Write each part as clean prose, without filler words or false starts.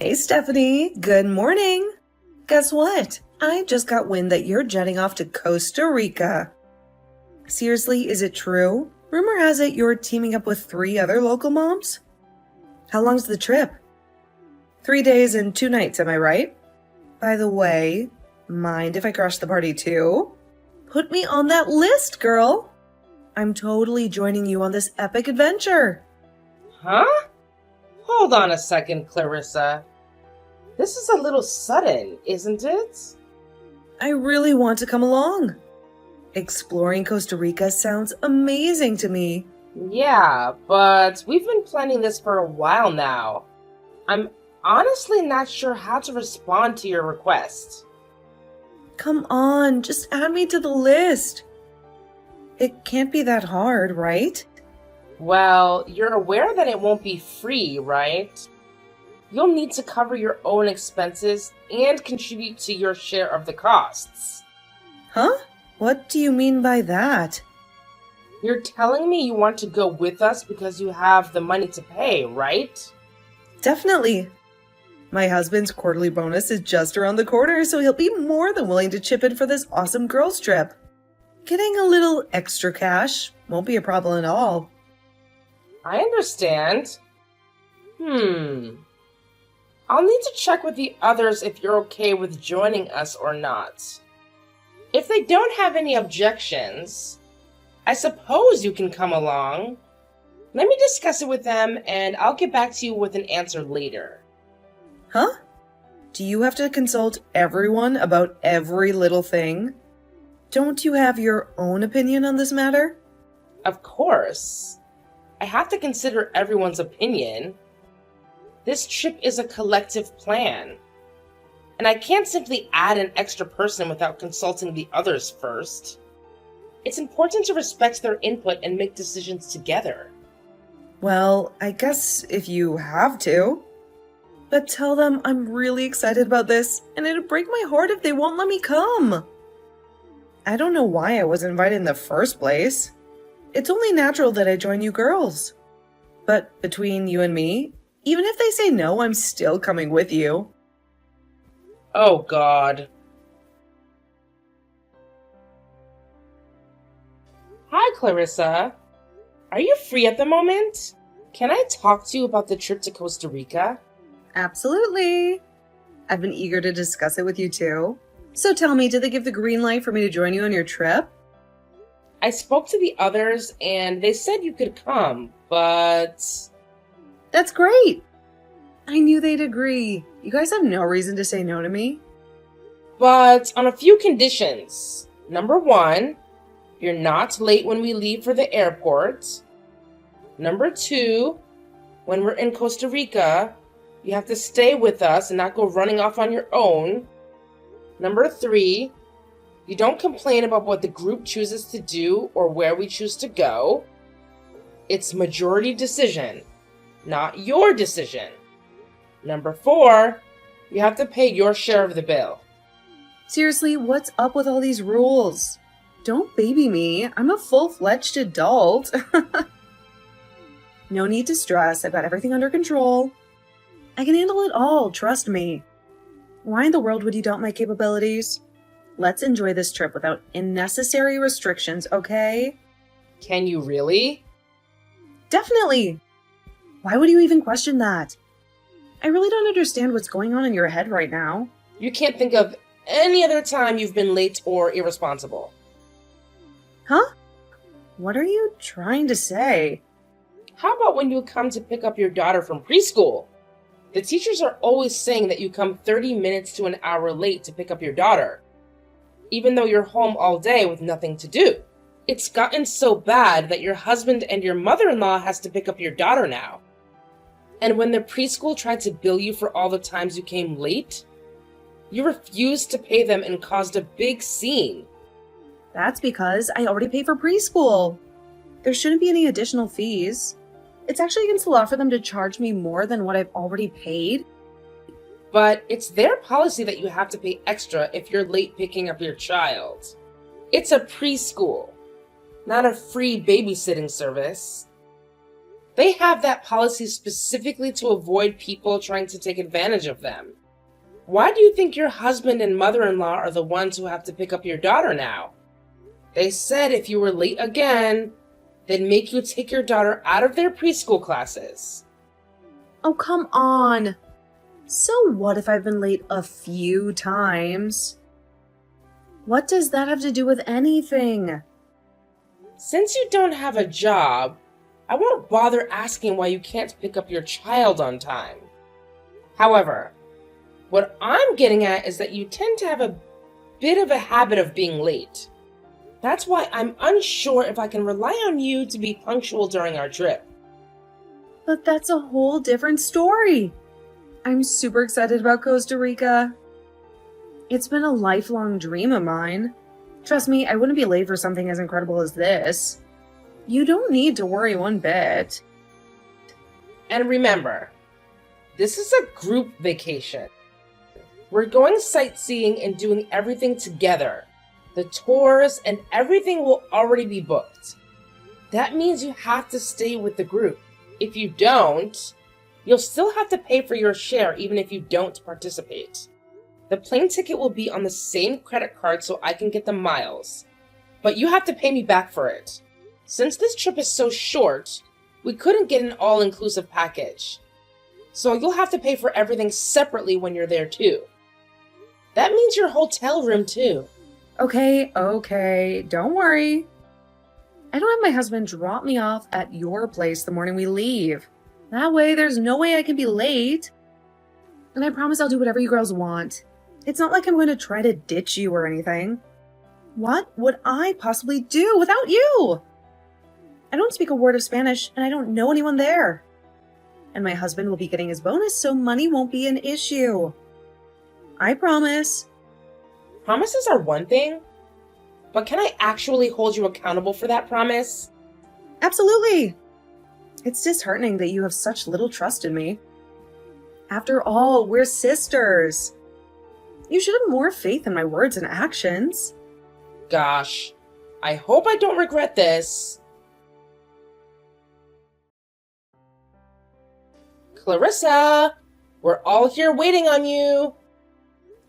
Hey Stephanie, good morning. Guess what? I just got wind that you're jetting off to Costa Rica. Seriously, is it true? Rumor has it you're teaming up with 3 other local moms? How long's the trip? 3 days and 2 nights, am I right? By the way, mind if I crush the party too? Put me on that list, girl. I'm totally joining you on this epic adventure. Huh? Hold on a second, Clarissa. This is a little sudden, isn't it? I really want to come along. Exploring Costa Rica sounds amazing to me. Yeah, but we've been planning this for a while now. I'm honestly not sure how to respond to your request. Come on, just add me to the list. It can't be that hard, right? Well, you're aware that it won't be free, right? You'll need to cover your own expenses and contribute to your share of the costs. Huh? What do you mean by that? You're telling me you want to go with us because you have the money to pay, right? Definitely. My husband's quarterly bonus is just around the corner, so he'll be more than willing to chip in for this awesome girls' trip. Getting a little extra cash won't be a problem at all. I understand. I'll need to check with the others if you're okay with joining us or not. If they don't have any objections, I suppose you can come along. Let me discuss it with them and I'll get back to you with an answer later. Huh? Do you have to consult everyone about every little thing? Don't you have your own opinion on this matter? Of course. I have to consider everyone's opinion. This trip is a collective plan, and I can't simply add an extra person without consulting the others first. It's important to respect their input and make decisions together. Well, I guess if you have to. But tell them I'm really excited about this, and it'd break my heart if they won't let me come. I don't know why I was invited in the first place. It's only natural that I join you girls. But between you and me, even if they say no, I'm still coming with you. Oh, God. Hi, Clarissa. Are you free at the moment? Can I talk to you about the trip to Costa Rica? Absolutely. I've been eager to discuss it with you too. So tell me, did they give the green light for me to join you on your trip? I spoke to the others and they said you could come, but... That's great. I knew they'd agree. You guys have no reason to say no to me. But on a few conditions. Number 1, you're not late when we leave for the airport. Number 2, when we're in Costa Rica, you have to stay with us and not go running off on your own. Number 3, you don't complain about what the group chooses to do or where we choose to go. It's majority decision, not your decision. Number 4, you have to pay your share of the bill. Seriously, what's up with all these rules? Don't baby me. I'm a full-fledged adult. No need to stress. I've got everything under control. I can handle it all, trust me. Why in the world would you doubt my capabilities? Let's enjoy this trip without unnecessary restrictions, okay? Can you really? Definitely. Why would you even question that? I really don't understand what's going on in your head right now. You can't think of any other time you've been late or irresponsible. Huh? What are you trying to say? How about when you come to pick up your daughter from preschool? The teachers are always saying that you come 30 minutes to an hour late to pick up your daughter, even though you're home all day with nothing to do. It's gotten so bad that your husband and your mother-in-law has to pick up your daughter now. And when the preschool tried to bill you for all the times you came late, you refused to pay them and caused a big scene. That's because I already pay for preschool. There shouldn't be any additional fees. It's actually against the law for them to charge me more than what I've already paid. But it's their policy that you have to pay extra if you're late picking up your child. It's a preschool, not a free babysitting service. They have that policy specifically to avoid people trying to take advantage of them. Why do you think your husband and mother-in-law are the ones who have to pick up your daughter now? They said if you were late again, they'd make you take your daughter out of their preschool classes. Oh, come on. So what if I've been late a few times? What does that have to do with anything? Since you don't have a job, I won't bother asking why you can't pick up your child on time. However, what I'm getting at is that you tend to have a bit of a habit of being late. That's why I'm unsure if I can rely on you to be punctual during our trip. But that's a whole different story. I'm super excited about Costa Rica. It's been a lifelong dream of mine. Trust me, I wouldn't be late for something as incredible as this. You don't need to worry one bit. And remember, this is a group vacation. We're going sightseeing and doing everything together. The tours and everything will already be booked. That means you have to stay with the group. If you don't, you'll still have to pay for your share even if you don't participate. The plane ticket will be on the same credit card so I can get the miles, but you have to pay me back for it. Since this trip is so short, we couldn't get an all-inclusive package. So you'll have to pay for everything separately when you're there too. That means your hotel room too. Okay, don't worry. I don't have my husband drop me off at your place the morning we leave. That way, there's no way I can be late. And I promise I'll do whatever you girls want. It's not like I'm going to try to ditch you or anything. What would I possibly do without you? I don't speak a word of Spanish, and I don't know anyone there. And my husband will be getting his bonus, so money won't be an issue. I promise. Promises are one thing, but can I actually hold you accountable for that promise? Absolutely. It's disheartening that you have such little trust in me. After all, we're sisters. You should have more faith in my words and actions. Gosh, I hope I don't regret this. Clarissa, we're all here waiting on you.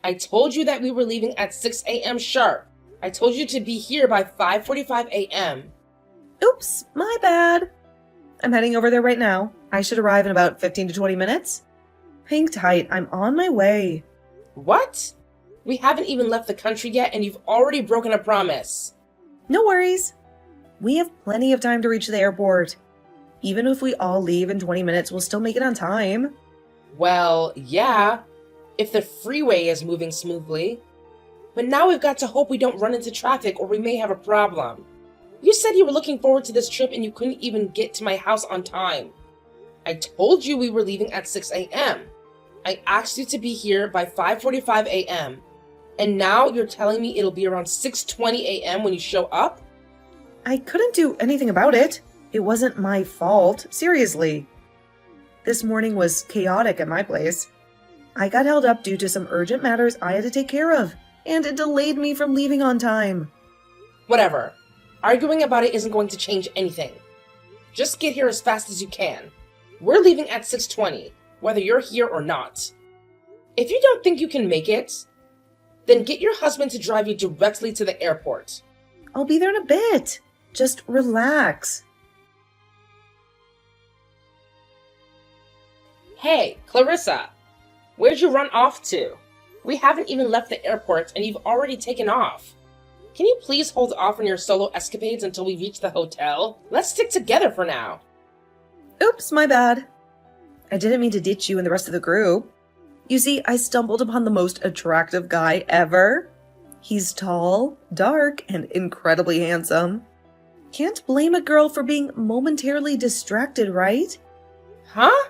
I told you that we were leaving at 6 a.m. sharp. I told you to be here by 5:45 a.m. Oops, my bad. I'm heading over there right now. I should arrive in about 15 to 20 minutes. Hang tight, I'm on my way. What? We haven't even left the country yet and you've already broken a promise. No worries. We have plenty of time to reach the airport. Even if we all leave in 20 minutes, we'll still make it on time. Well, yeah, if the freeway is moving smoothly. But now we've got to hope we don't run into traffic or we may have a problem. You said you were looking forward to this trip and you couldn't even get to my house on time. I told you we were leaving at 6 a.m. I asked you to be here by 5:45 a.m. And now you're telling me it'll be around 6:20 a.m. when you show up? I couldn't do anything about it. It wasn't my fault, seriously. This morning was chaotic at my place. I got held up due to some urgent matters I had to take care of, and it delayed me from leaving on time. Whatever. Arguing about it isn't going to change anything. Just get here as fast as you can. We're leaving at 6:20, whether you're here or not. If you don't think you can make it, then get your husband to drive you directly to the airport. I'll be there in a bit. Just relax. Hey, Clarissa, where'd you run off to? We haven't even left the airport and you've already taken off. Can you please hold off on your solo escapades until we reach the hotel? Let's stick together for now. Oops, my bad. I didn't mean to ditch you and the rest of the group. You see, I stumbled upon the most attractive guy ever. He's tall, dark, and incredibly handsome. Can't blame a girl for being momentarily distracted, right? Huh?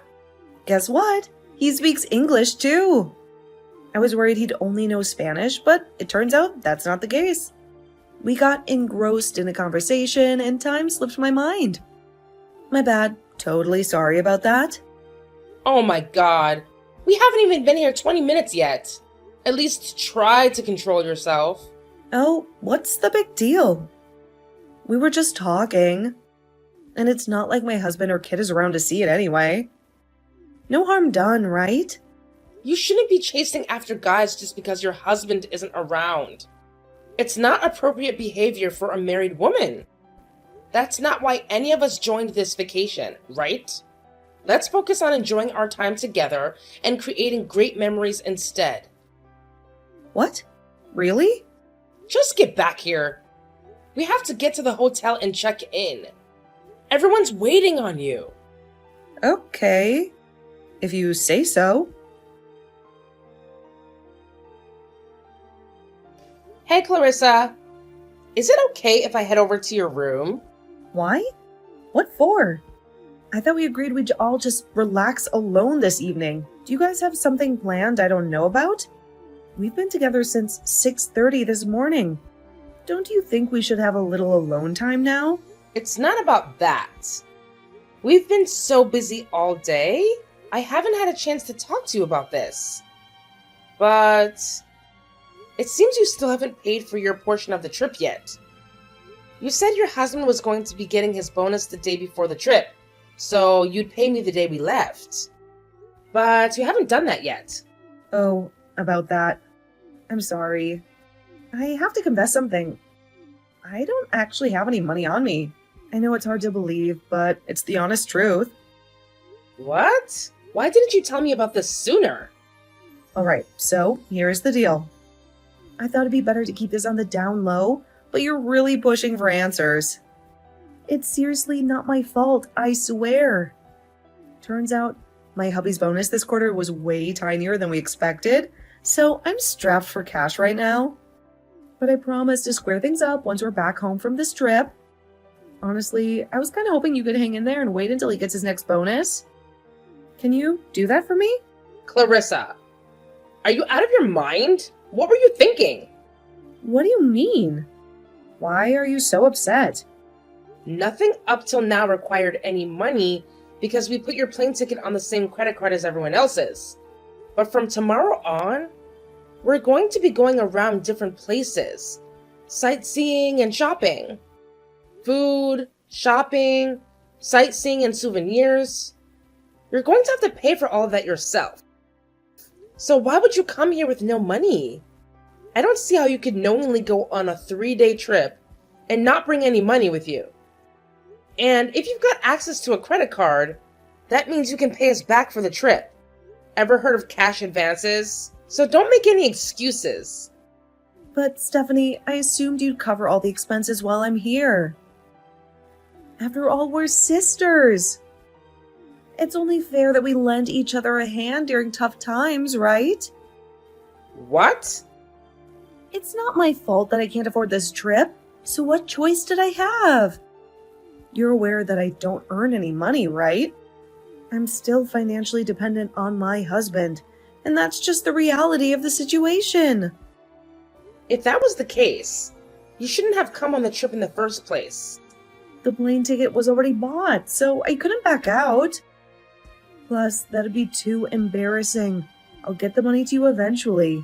Guess what? He speaks English too. I was worried he'd only know Spanish, but it turns out that's not the case. We got engrossed in a conversation and time slipped my mind. My bad. Totally sorry about that. Oh my god. We haven't even been here 20 minutes yet. At least try to control yourself. Oh, what's the big deal? We were just talking. And it's not like my husband or kid is around to see it anyway. No harm done, right? You shouldn't be chasing after guys just because your husband isn't around. It's not appropriate behavior for a married woman. That's not why any of us joined this vacation, right? Let's focus on enjoying our time together and creating great memories instead. What? Really? Just get back here. We have to get to the hotel and check in. Everyone's waiting on you. Okay. If you say so. Hey, Clarissa. Is it okay if I head over to your room? Why? What for? I thought we agreed we'd all just relax alone this evening. Do you guys have something planned I don't know about? We've been together since 6:30 this morning. Don't you think we should have a little alone time now? It's not about that. We've been so busy all day, I haven't had a chance to talk to you about this. But it seems you still haven't paid for your portion of the trip yet. You said your husband was going to be getting his bonus the day before the trip, so you'd pay me the day we left. But you haven't done that yet. Oh, about that. I'm sorry. I have to confess something. I don't actually have any money on me. I know it's hard to believe, but it's the honest truth. What? Why didn't you tell me about this sooner? Alright, so here's the deal. I thought it'd be better to keep this on the down low, but you're really pushing for answers. It's seriously not my fault, I swear. Turns out, my hubby's bonus this quarter was way tinier than we expected, so I'm strapped for cash right now. But I promise to square things up once we're back home from this trip. Honestly, I was kind of hoping you could hang in there and wait until he gets his next bonus. Can you do that for me? Clarissa, are you out of your mind? What were you thinking? What do you mean? Why are you so upset? Nothing up till now required any money because we put your plane ticket on the same credit card as everyone else's. But from tomorrow on, we're going to be going around different places, sightseeing and shopping. Food, shopping, sightseeing and souvenirs. You're going to have to pay for all of that yourself. So why would you come here with no money? I don't see how you could knowingly go on a 3-day trip and not bring any money with you. And if you've got access to a credit card, that means you can pay us back for the trip. Ever heard of cash advances? So don't make any excuses. But Stephanie, I assumed you'd cover all the expenses while I'm here. After all, we're sisters. It's only fair that we lend each other a hand during tough times, right? What? It's not my fault that I can't afford this trip, so what choice did I have? You're aware that I don't earn any money, right? I'm still financially dependent on my husband, and that's just the reality of the situation. If that was the case, you shouldn't have come on the trip in the first place. The plane ticket was already bought, so I couldn't back out. Plus, that'd be too embarrassing. I'll get the money to you eventually.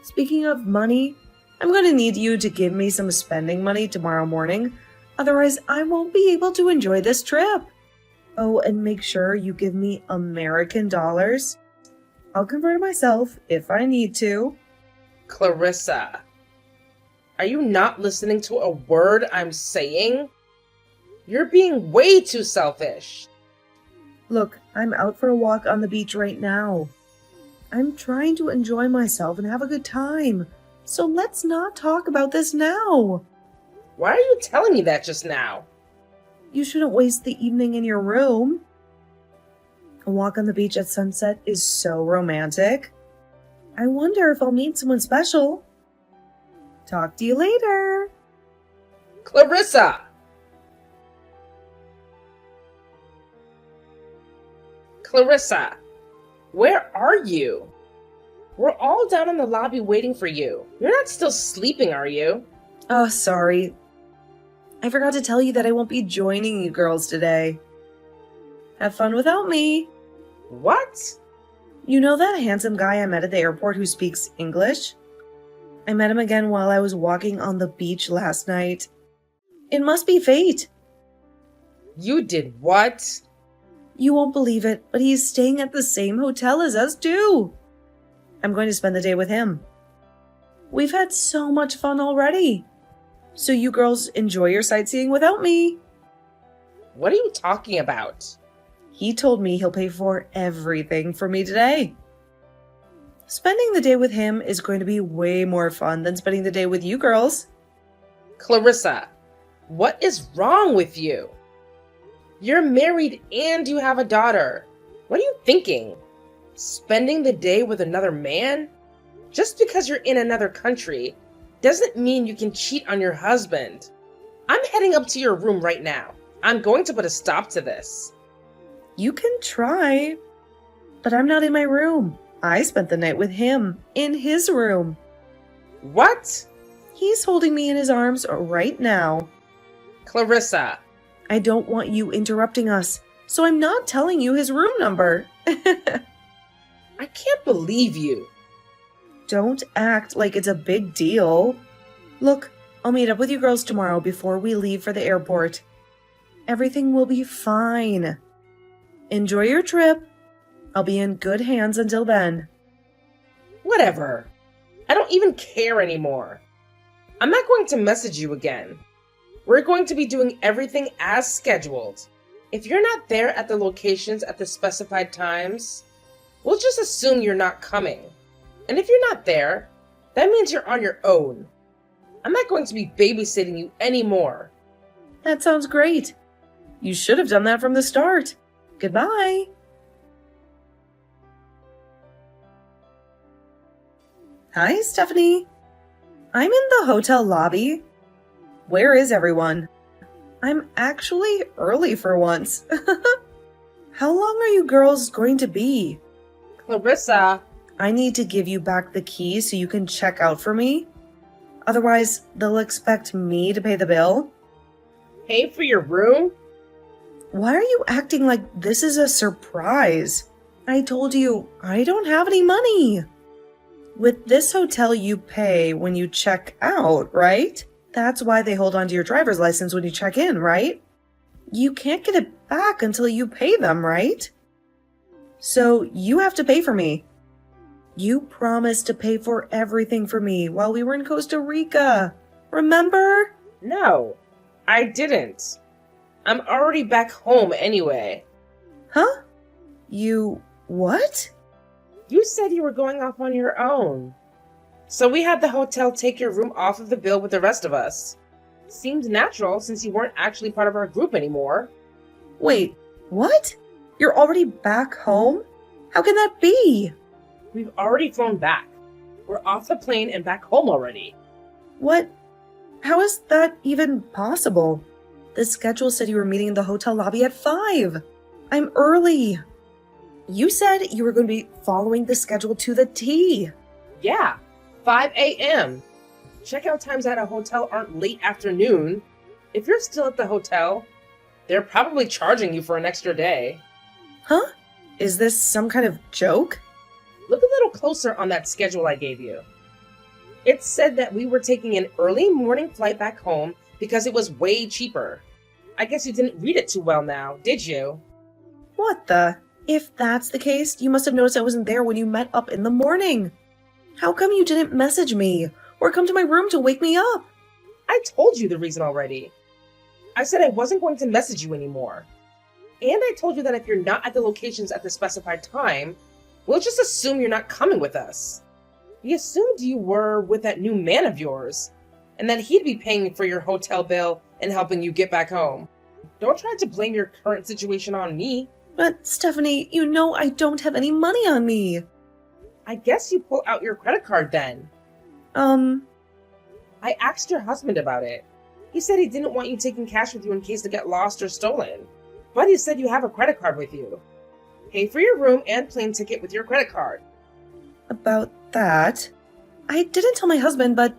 Speaking of money, I'm going to need you to give me some spending money tomorrow morning. Otherwise, I won't be able to enjoy this trip. Oh, and make sure you give me American dollars. I'll convert myself if I need to. Clarissa, are you not listening to a word I'm saying? You're being way too selfish. Look, I'm out for a walk on the beach right now. I'm trying to enjoy myself and have a good time. So let's not talk about this now. Why are you telling me that just now? You shouldn't waste the evening in your room. A walk on the beach at sunset is so romantic. I wonder if I'll meet someone special. Talk to you later. Clarissa! Clarissa, where are you? We're all down in the lobby waiting for you. You're not still sleeping, are you? Oh, sorry. I forgot to tell you that I won't be joining you girls today. Have fun without me. What? You know that handsome guy I met at the airport who speaks English? I met him again while I was walking on the beach last night. It must be fate. You did what? You won't believe it, but he's staying at the same hotel as us too. I'm going to spend the day with him. We've had so much fun already. So you girls enjoy your sightseeing without me. What are you talking about? He told me he'll pay for everything for me today. Spending the day with him is going to be way more fun than spending the day with you girls. Clarissa, what is wrong with you? You're married and you have a daughter. What are you thinking? Spending the day with another man? Just because you're in another country doesn't mean you can cheat on your husband. I'm heading up to your room right now. I'm going to put a stop to this. You can try, but I'm not in my room. I spent the night with him in his room. What? He's holding me in his arms right now. Clarissa. I don't want you interrupting us, so I'm not telling you his room number. I can't believe you. Don't act like it's a big deal. Look, I'll meet up with you girls tomorrow before we leave for the airport. Everything will be fine. Enjoy your trip. I'll be in good hands until then. Whatever. I don't even care anymore. I'm not going to message you again. We're going to be doing everything as scheduled. If you're not there at the locations at the specified times, we'll just assume you're not coming. And if you're not there, that means you're on your own. I'm not going to be babysitting you anymore. That sounds great. You should have done that from the start. Goodbye. Hi, Stephanie. I'm in the hotel lobby. Where is everyone? I'm actually early for once. How long are you girls going to be? Clarissa. I need to give you back the key so you can check out for me. Otherwise, they'll expect me to pay the bill. Pay for your room? Why are you acting like this is a surprise? I told you, I don't have any money. With this hotel, you pay when you check out, right? That's why they hold on to your driver's license when you check in, right? You can't get it back until you pay them, right? So you have to pay for me. You promised to pay for everything for me while we were in Costa Rica. Remember? No, I didn't. I'm already back home anyway. Huh? You what? You said you were going off on your own. So we had the hotel take your room off of the bill with the rest of us. Seemed natural since you weren't actually part of our group anymore. Wait, what? You're already back home? How can that be? We've already flown back. We're off the plane and back home already. What? How is that even possible? The schedule said you were meeting in the hotel lobby at 5. I'm early. You said you were going to be following the schedule to the T. Yeah, 5 a.m. Checkout times at a hotel aren't late afternoon. If you're still at the hotel, they're probably charging you for an extra day. Huh? Is this some kind of joke? Look a little closer on that schedule I gave you. It said that we were taking an early morning flight back home because it was way cheaper. I guess you didn't read it too well now, did you? What the? If that's the case, you must have noticed I wasn't there when you met up in the morning. How come you didn't message me or come to my room to wake me up? I told you the reason already. I said I wasn't going to message you anymore. And I told you that if you're not at the locations at the specified time, we'll just assume you're not coming with us. We assumed you were with that new man of yours, and that he'd be paying for your hotel bill and helping you get back home. Don't try to blame your current situation on me. But, Stephanie, you know I don't have any money on me. I guess you pull out your credit card then. I asked your husband about it. He said he didn't want you taking cash with you in case it got lost or stolen. But he said you have a credit card with you. Pay for your room and plane ticket with your credit card. About that, I didn't tell my husband, but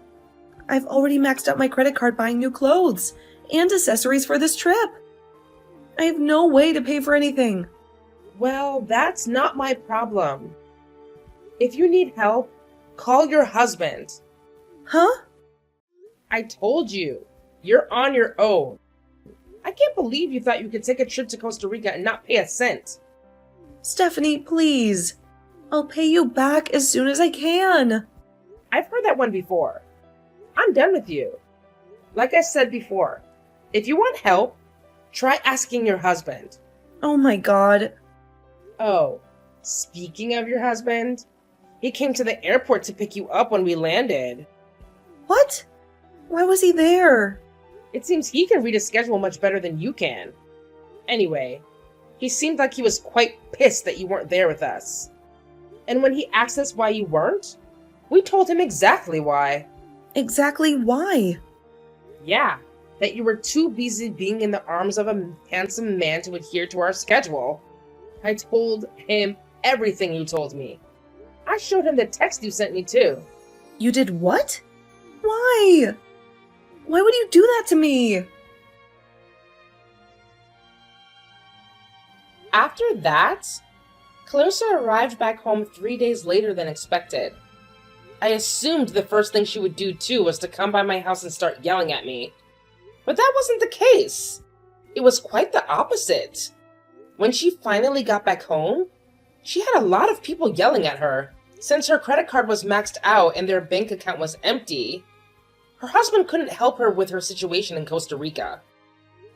I've already maxed out my credit card buying new clothes and accessories for this trip. I have no way to pay for anything. Well, that's not my problem. If you need help, call your husband. Huh? I told you, you're on your own. I can't believe you thought you could take a trip to Costa Rica and not pay a cent. Stephanie, please. I'll pay you back as soon as I can. I've heard that one before. I'm done with you. Like I said before, if you want help, try asking your husband. Oh my God. Oh, speaking of your husband, he came to the airport to pick you up when we landed. What? Why was he there? It seems he can read a schedule much better than you can. Anyway, he seemed like he was quite pissed that you weren't there with us. And when he asked us why you weren't, we told him exactly why. Exactly why? Yeah, that you were too busy being in the arms of a handsome man to adhere to our schedule. I told him everything you told me. I showed him the text you sent me too. You did what? Why? Why would you do that to me? After that, Clarissa arrived back home 3 days later than expected. I assumed the first thing she would do too was to come by my house and start yelling at me. But that wasn't the case. It was quite the opposite. When she finally got back home, she had a lot of people yelling at her. Since her credit card was maxed out and their bank account was empty, her husband couldn't help her with her situation in Costa Rica.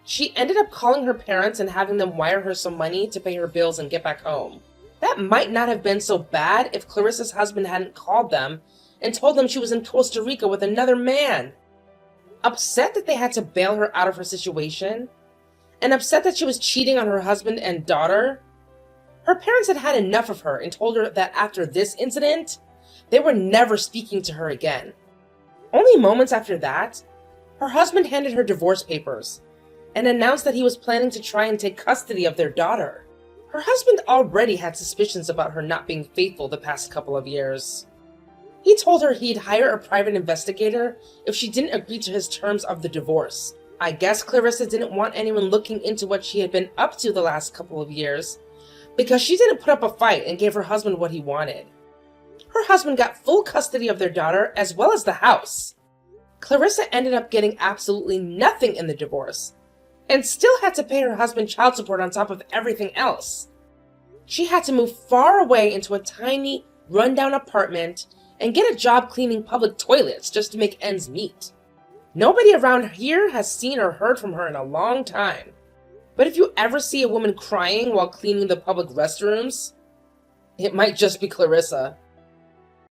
She ended up calling her parents and having them wire her some money to pay her bills and get back home. That might not have been so bad if Clarissa's husband hadn't called them and told them she was in Costa Rica with another man. Upset that they had to bail her out of her situation, and upset that she was cheating on her husband and daughter, her parents had had enough of her and told her that after this incident, they were never speaking to her again. Only moments after that, her husband handed her divorce papers and announced that he was planning to try and take custody of their daughter. Her husband already had suspicions about her not being faithful the past couple of years. He told her he'd hire a private investigator if she didn't agree to his terms of the divorce. I guess Clarissa didn't want anyone looking into what she had been up to the last couple of years because she didn't put up a fight and gave her husband what he wanted. Her husband got full custody of their daughter as well as the house. Clarissa ended up getting absolutely nothing in the divorce and still had to pay her husband child support on top of everything else. She had to move far away into a tiny, rundown apartment and get a job cleaning public toilets just to make ends meet. Nobody around here has seen or heard from her in a long time. But if you ever see a woman crying while cleaning the public restrooms, it might just be Clarissa.